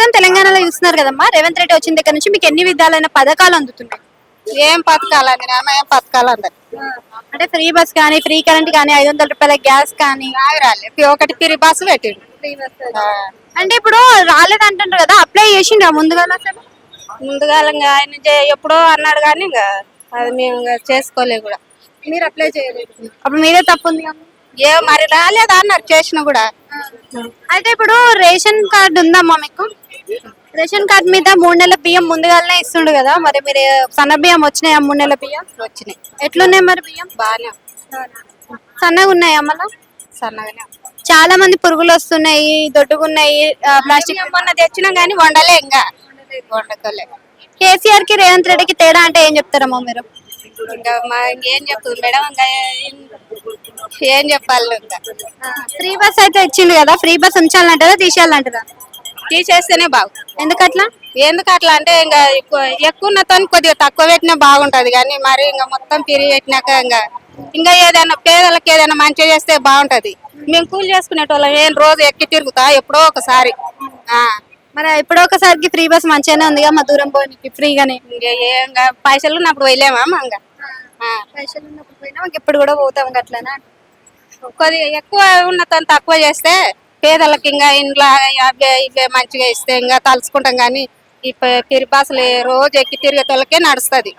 ప్రస్తుతం తెలంగాణలో చూస్తున్నారు కదమ్మా, రేవంత్ రెడ్డి వచ్చిన దగ్గర నుంచి మీకు ఎన్ని విధాలైన పథకాలు అందుతున్నాయి? ఏం పథకాలండి ఏం పథకాలు అందరు అంటే ఫ్రీ బస్ కానీ, ఫ్రీ కరెంట్ కానీ, 500 రూపాయల గ్యాస్ కానీ. రాలే ఒకటి పిరి బస్సు పెట్టిండు అంటే ఇప్పుడు రాలేదంటుండ్రు కదా, అప్లై చేసిండ్రా ముందుగా అసలు? ముందుగా ఆయన ఎప్పుడో అన్నాడు కానీ ఇంకా అది మేము ఇంకా చేసుకోలే కూడా. మీరు అప్లై చేయలేదు, అప్పుడు మీరే తప్పు ఉంది కదా. ఏ మరి రాలేదు అన్నారు చేసిన కూడా. అయితే ఇప్పుడు రేషన్ కార్డు ఉందమ్మా మీకు? రేషన్ కార్డు మీద 3 నెలల బియ్యం ముందుగానే ఇస్తుండు కదా, మరి మీరు సన్న బియ్యం వచ్చినాయా? 3 నెలల బియ్యం వచ్చినాయి. ఎట్లున్నాయి మరి బియ్యం? బాగానే సన్నగా ఉన్నాయా మళ్ళా? సన్నగానే. చాలా మంది పురుగులు వస్తున్నాయి, దొడ్డుగున్నాయి, ప్లాస్టిక్. మొన్న తెచ్చినాం కానీ వండలే ఇంకా వండుకోలే. కేసీఆర్ కి రేవంత్ రెడ్డికి తేడా అంటే ఏం చెప్తారమ్మా మీరు? ఇంకా మా ఏం చెప్తుంది మేడం, ఇంకా ఏం చెప్పాలి ఇంకా. ఫ్రీ బస్ అయితే ఇచ్చిండు కదా, ఫ్రీ బస్ ఉంచాలంటారా తీసేయాలంటారా? తీసేస్తేనే బాగు. ఎందుకట్లా? ఎందుకు అట్లా అంటే ఇంకా ఎక్కువ ఉన్నతో కొద్దిగా తక్కువ పెట్టినా బాగుంటది కానీ మరి ఇంకా మొత్తం తిరిగి పెట్టినాక ఇంకా ఏదైనా పేదలకు ఏదైనా మంచిగా చేస్తే బాగుంటది. మేము కూలి చేసుకునేటోళ్ళం ఏం రోజు ఎక్కి తిరుగుతా ఎప్పుడో ఒకసారి. మరి ఎప్పుడో ఒకసారికి ఫ్రీ బస్ మంచిగానే ఉందిగా, మా దూరం పోనీకి ఫ్రీగానే. ఇంకా పైసలు ఉన్నప్పుడు వెళ్ళామా ఇంకా పైసలు ఉన్నప్పుడు పోయినా ఇప్పుడు కూడా పోతాం అట్లనా? కొద్దిగా ఎక్కువ ఉన్నతో తక్కువ చేస్తే పేదలకు ఇంకా ఇంట్లో ఇవే మంచిగా ఇస్తే ఇంకా తలుచుకుంటాం కానీ ఈ పిరి బస్సులు రోజు ఎక్కి తిరిగేటోళ్ళకే నడుస్తుంది.